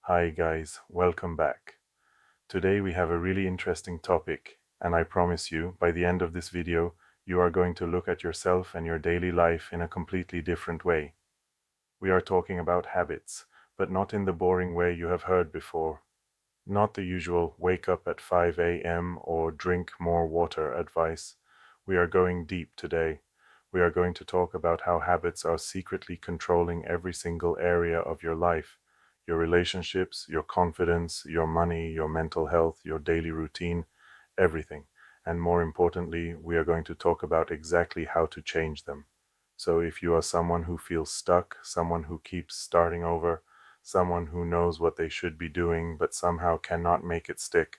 Hi guys, welcome back. Today we have a really interesting topic, and I promise you, by the end of this video, you are going to look at yourself and your daily life in a completely different way. We are talking about habits, but not in the boring way you have heard before. Not the usual wake up at 5 a.m. or drink more water advice. We are going deep today. We are going to talk about how habits are secretly controlling every single area of your life, your relationships, your confidence, your money, your mental health, your daily routine, everything. And more importantly, we are going to talk about exactly how to change them. So if you are someone who feels stuck, someone who keeps starting over, someone who knows what they should be doing but somehow cannot make it stick,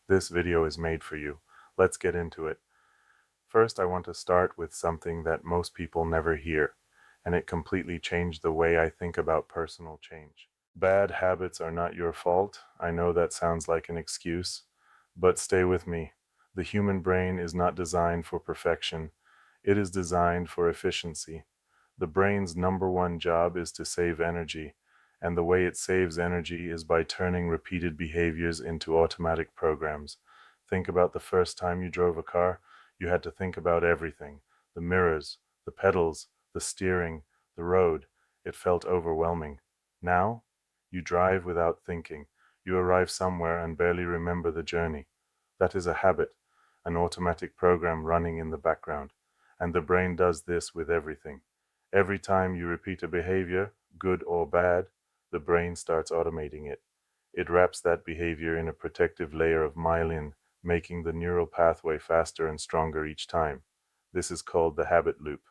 this video is made for you. Let's get into it. First, I want to start with something that most people never hear, and it completely changed the way I think about personal change. Bad habits are not your fault. I know that sounds like an excuse, but stay with me. The human brain is not designed for perfection. It is designed for efficiency. The brain's number one job is to save energy, and the way it saves energy is by turning repeated behaviors into automatic programs. Think about the first time you drove a car. You had to think about everything: the mirrors, the pedals, the steering, the road. It felt overwhelming. Now, you drive without thinking. You arrive somewhere and barely remember the journey. That is a habit, an automatic program running in the background. And the brain does this with everything. Every time you repeat a behavior, good or bad, the brain starts automating it. It wraps that behavior in a protective layer of myelin, making the neural pathway faster and stronger each time. This is called the habit loop.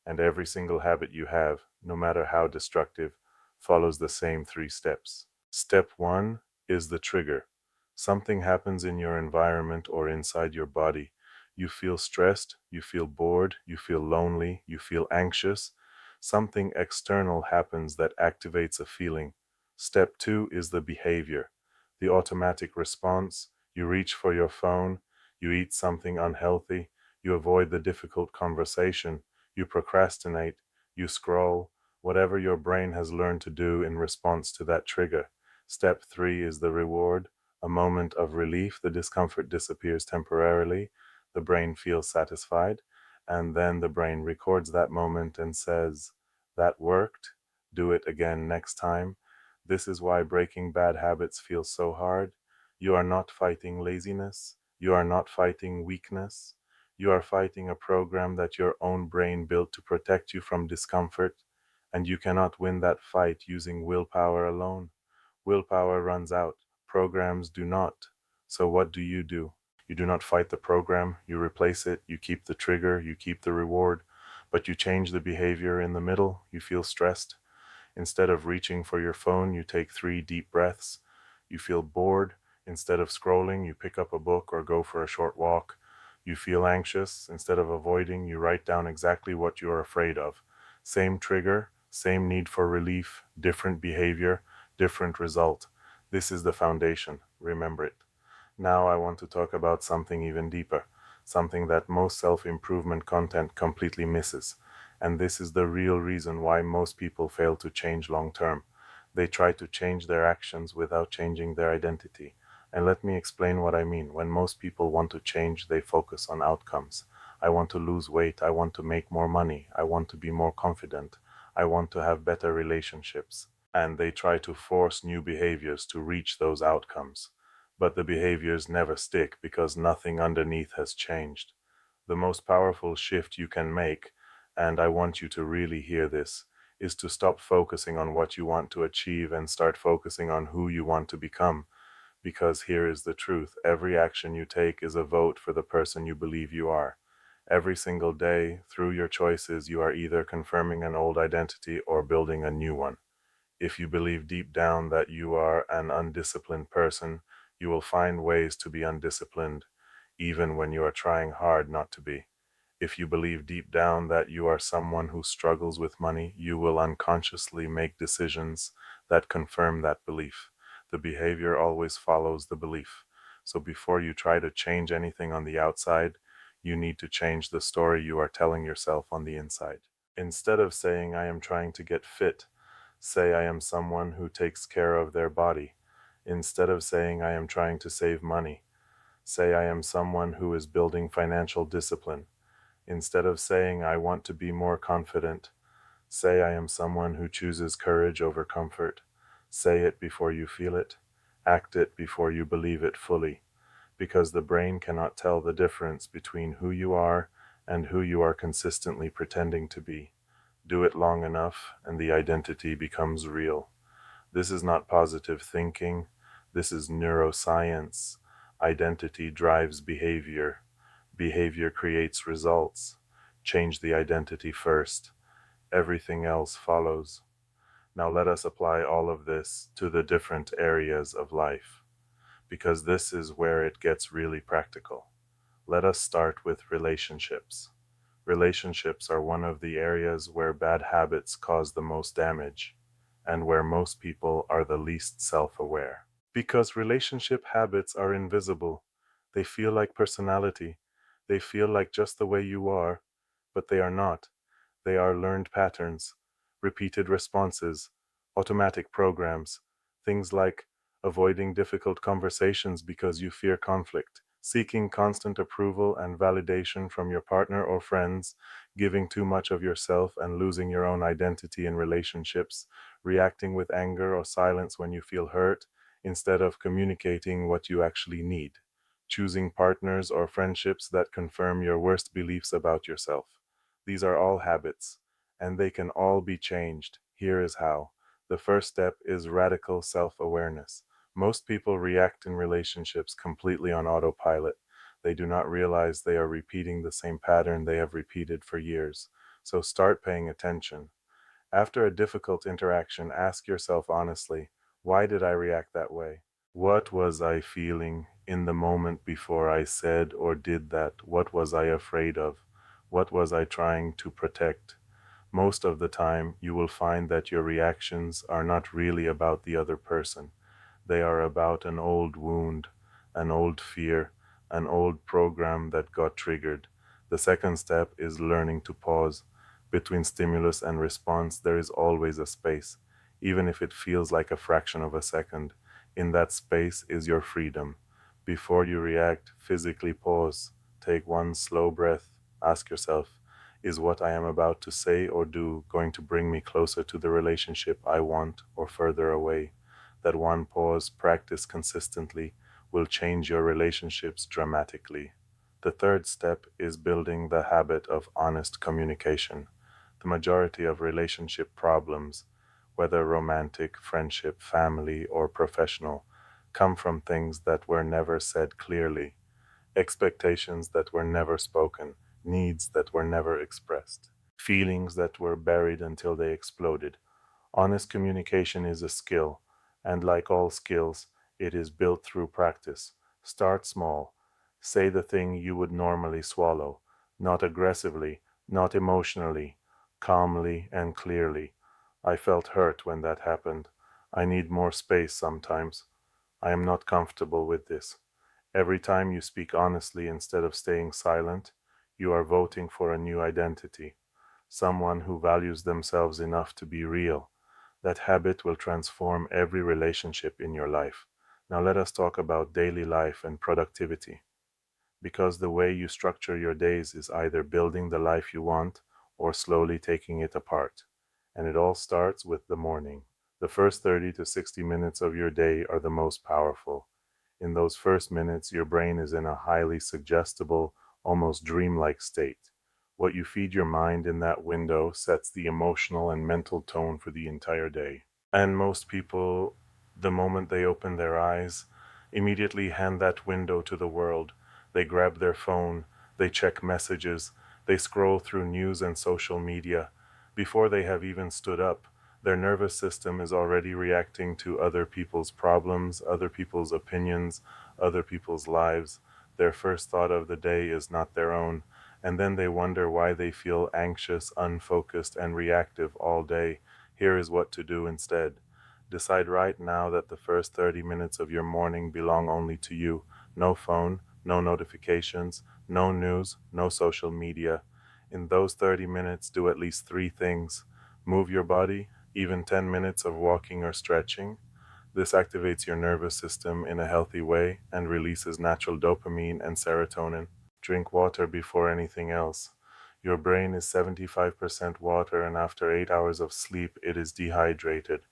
And every single habit you have, no matter how destructive, follows the same 3 steps. Step 1 is the trigger. Something happens in your environment or inside your body. You feel stressed, you feel bored, you feel lonely, you feel anxious. Something external happens that activates a feeling. Step 2 is the behavior, the automatic response. You reach for your phone, you eat something unhealthy, you avoid the difficult conversation, you procrastinate, you scroll, whatever your brain has learned to do in response to that trigger. Step 3 is the reward, a moment of relief. The discomfort disappears temporarily, the brain feels satisfied, and then the brain records that moment and says, "That worked, do it again next time." This is why breaking bad habits feels so hard. You are not fighting laziness, you are not fighting weakness. You are fighting a program that your own brain built to protect you from discomfort, and you cannot win that fight using willpower alone. Willpower runs out, programs do not. So what do? You do not fight the program, you replace it, you keep the trigger, you keep the reward, but you change the behavior in the middle. You feel stressed. Instead of reaching for your phone, you take 3 deep breaths. You feel bored. Instead of scrolling, you pick up a book or go for a short walk. You feel anxious. Instead of avoiding, you write down exactly what you are afraid of. Same trigger, same need for relief, different behavior, different result. This is the foundation. Remember it. Now I want to talk about something even deeper, something that most self-improvement content completely misses. And this is the real reason why most people fail to change long term. They try to change their actions without changing their identity. And let me explain what I mean. When most people want to change, they focus on outcomes. I want to lose weight. I want to make more money. I want to be more confident. I want to have better relationships. And they try to force new behaviors to reach those outcomes. But the behaviors never stick because nothing underneath has changed. The most powerful shift you can make, and I want you to really hear this, is to stop focusing on what you want to achieve and start focusing on who you want to become. Because here is the truth: every action you take is a vote for the person you believe you are. Every single day, through your choices, you are either confirming an old identity or building a new one. If you believe deep down that you are an undisciplined person, you will find ways to be undisciplined, even when you are trying hard not to be. If you believe deep down that you are someone who struggles with money, you will unconsciously make decisions that confirm that belief. The behavior always follows the belief. So before you try to change anything on the outside, you need to change the story you are telling yourself on the inside. Instead of saying, "I am trying to get fit," Say I am someone who takes care of their body, instead of saying I am trying to save money. Say I am someone who is building financial discipline, instead of saying I want to be more confident. Say I am someone who chooses courage over comfort. Say it before you feel it. Act it before you believe it fully, because the brain cannot tell the difference between who you are and who you are consistently pretending to be. Do it long enough, and the identity becomes real. This is not positive thinking. This is neuroscience. Identity drives behavior. Behavior creates results. Change the identity first. Everything else follows. Now let us apply all of this to the different areas of life, because this is where it gets really practical. Let us start with relationships. Relationships are one of the areas where bad habits cause the most damage, and where most people are the least self-aware. Because relationship habits are invisible. They feel like personality. They feel like just the way you are, but they are not. They are learned patterns, repeated responses, automatic programs, things like avoiding difficult conversations because you fear conflict, seeking constant approval and validation from your partner or friends, giving too much of yourself and losing your own identity in relationships, reacting with anger or silence when you feel hurt, instead of communicating what you actually need, choosing partners or friendships that confirm your worst beliefs about yourself. These are all habits, and they can all be changed. Here is how. The first step is radical self-awareness. Most people react in relationships completely on autopilot. They do not realize they are repeating the same pattern they have repeated for years. So start paying attention. After a difficult interaction, ask yourself honestly, why did I react that way? What was I feeling in the moment before I said or did that? What was I afraid of? What was I trying to protect? Most of the time, you will find that your reactions are not really about the other person. They are about an old wound, an old fear, an old program that got triggered. The second step is learning to pause. Between stimulus and response, there is always a space, even if it feels like a fraction of a second. In that space is your freedom. Before you react, physically pause. Take one slow breath. Ask yourself, is what I am about to say or do going to bring me closer to the relationship I want or further away? That one pause, practiced consistently, will change your relationships dramatically. The third step is building the habit of honest communication. The majority of relationship problems, whether romantic, friendship, family, or professional, come from things that were never said clearly, expectations that were never spoken, needs that were never expressed, feelings that were buried until they exploded. Honest communication is a skill, and like all skills, it is built through practice. Start small. Say the thing you would normally swallow, not aggressively, not emotionally, calmly and clearly. I felt hurt when that happened. I need more space sometimes. I am not comfortable with this. Every time you speak honestly instead of staying silent, you are voting for a new identity, someone who values themselves enough to be real. That habit will transform every relationship in your life. Now let us talk about daily life and productivity, because the way you structure your days is either building the life you want or slowly taking it apart. And it all starts with the morning. The first 30 to 60 minutes of your day are the most powerful. In those first minutes, your brain is in a highly suggestible, almost dreamlike state. What you feed your mind in that window sets the emotional and mental tone for the entire day. And most people, the moment they open their eyes, immediately hand that window to the world. They grab their phone, they check messages, they scroll through news and social media. Before they have even stood up, their nervous system is already reacting to other people's problems, other people's opinions, other people's lives. Their first thought of the day is not their own, and then they wonder why they feel anxious, unfocused, and reactive all day. Here is what to do instead. Decide right now that the first 30 minutes of your morning belong only to you. No phone, no notifications, no news, no social media. In those 30 minutes, do at least three things. Move your body, even 10 minutes of walking or stretching. This activates your nervous system in a healthy way and releases natural dopamine and serotonin. Drink water before anything else. Your brain is 75% water, and after 8 hours of sleep, it is dehydrated.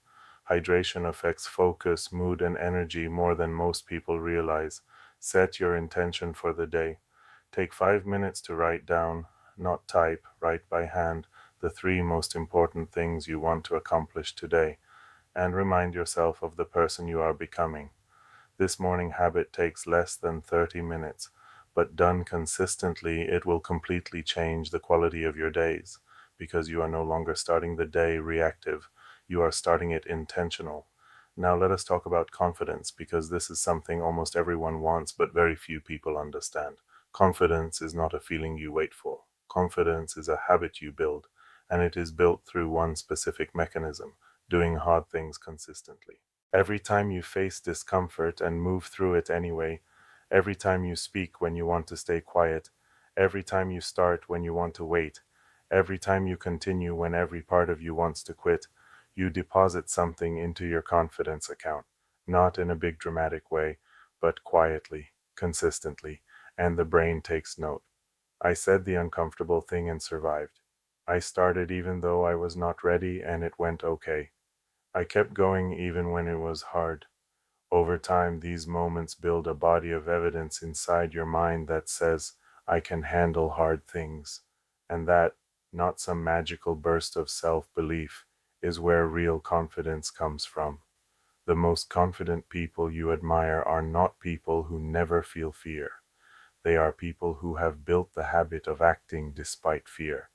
Hydration affects focus, mood, and energy more than most people realize. Set your intention for the day. Take 5 minutes to write down, not type, write by hand, the three most important things you want to accomplish today, and remind yourself of the person you are becoming. This morning habit takes less than 30 minutes, but done consistently, it will completely change the quality of your days, because you are no longer starting the day reactive, you are starting it intentional. Now let us talk about confidence, because this is something almost everyone wants, but very few people understand. Confidence is not a feeling you wait for. Confidence is a habit you build, and it is built through one specific mechanism: doing hard things consistently. Every time you face discomfort and move through it anyway, every time you speak when you want to stay quiet, every time you start when you want to wait, every time you continue when every part of you wants to quit, you deposit something into your confidence account, not in a big dramatic way, but quietly, consistently, and the brain takes note. I said the uncomfortable thing and survived. I started even though I was not ready, and it went okay. I kept going even when it was hard. Over time, these moments build a body of evidence inside your mind that says, I can handle hard things. And that, not some magical burst of self-belief, is where real confidence comes from. The most confident people you admire are not people who never feel fear. They are people who have built the habit of acting despite fear.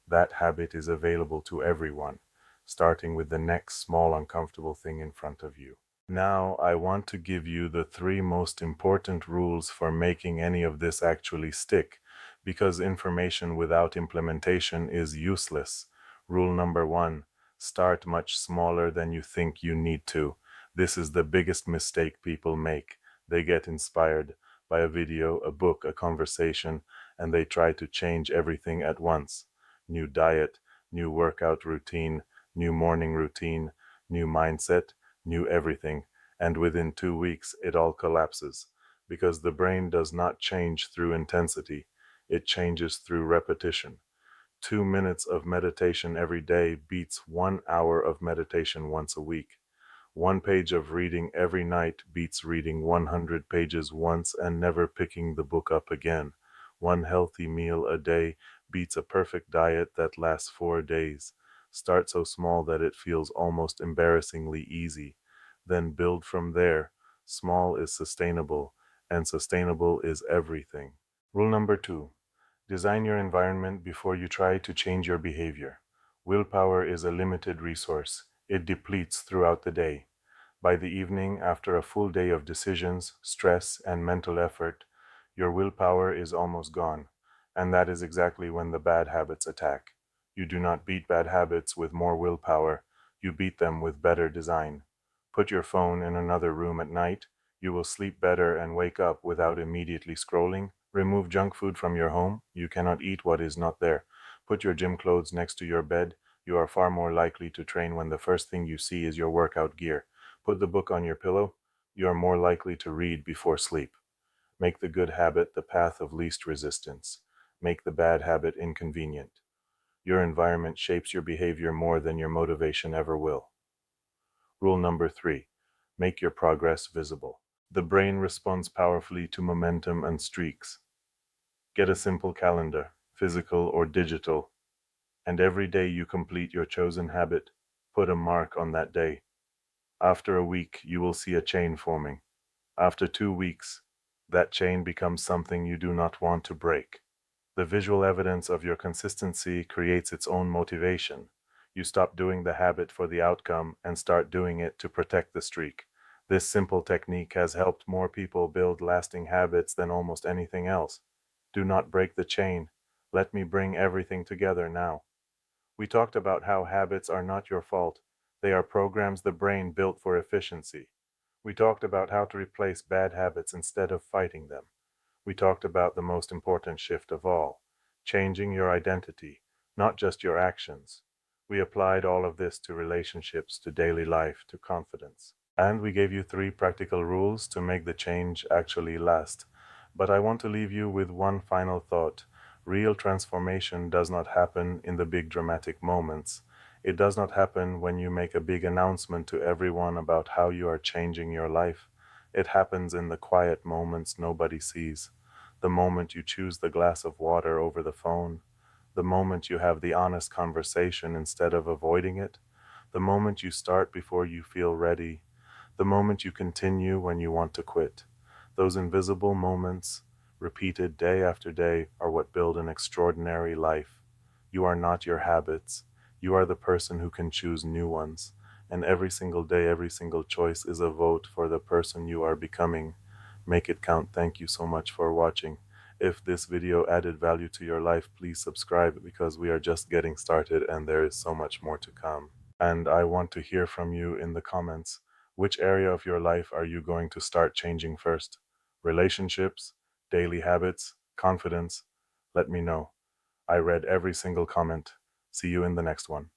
That habit is available to everyone, starting with the next small uncomfortable thing in front of you. Now, I want to give you the three most important rules for making any of this actually stick, because information without implementation is useless. Rule number one: start much smaller than you think you need to. This is the biggest mistake people make. They get inspired by a video, a book, a conversation, and they try to change everything at once. New diet, new workout routine, new morning routine, new mindset, new everything, and within 2 weeks it all collapses, because the brain does not change through intensity, it changes through repetition. 2 minutes of meditation every day beats 1 hour of meditation once a week. 1 page of reading every night beats reading 100 pages once and never picking the book up again. One healthy meal a day beats a perfect diet that lasts 4 days. Start so small that it feels almost embarrassingly easy. Then build from there. Small is sustainable, and sustainable is everything. Rule number two: design your environment before you try to change your behavior. Willpower is a limited resource. It depletes throughout the day. By the evening, after a full day of decisions, stress, and mental effort, your willpower is almost gone. And that is exactly when the bad habits attack. You do not beat bad habits with more willpower, you beat them with better design. Put your phone in another room at night, you will sleep better and wake up without immediately scrolling. Remove junk food from your home, you cannot eat what is not there. Put your gym clothes next to your bed, you are far more likely to train when the first thing you see is your workout gear. Put the book on your pillow, you are more likely to read before sleep. Make the good habit the path of least resistance. Make the bad habit inconvenient. Your environment shapes your behavior more than your motivation ever will. Rule number three: make your progress visible. The brain responds powerfully to momentum and streaks. Get a simple calendar, physical or digital, and every day you complete your chosen habit, put a mark on that day. After a week, you will see a chain forming. After 2 weeks, that chain becomes something you do not want to break. The visual evidence of your consistency creates its own motivation. You stop doing the habit for the outcome and start doing it to protect the streak. This simple technique has helped more people build lasting habits than almost anything else. Do not break the chain. Let me bring everything together now. We talked about how habits are not your fault. They are programs the brain built for efficiency. We talked about how to replace bad habits instead of fighting them. We talked about the most important shift of all: changing your identity, not just your actions. We applied all of this to relationships, to daily life, to confidence. And we gave you 3 practical rules to make the change actually last. But I want to leave you with one final thought. Real transformation does not happen in the big dramatic moments. It does not happen when you make a big announcement to everyone about how you are changing your life. It happens in the quiet moments nobody sees. The moment you choose the glass of water over the phone. The moment you have the honest conversation instead of avoiding it. The moment you start before you feel ready. The moment you continue when you want to quit. Those invisible moments, repeated day after day, are what build an extraordinary life. You are not your habits. You are the person who can choose new ones. And every single day, every single choice is a vote for the person you are becoming. Make it count. Thank you so much for watching. If this video added value to your life, please subscribe because we are just getting started and there is so much more to come. And I want to hear from you in the comments. Which area of your life are you going to start changing first? Relationships, daily habits, confidence? Let me know. I read every single comment. See you in the next one.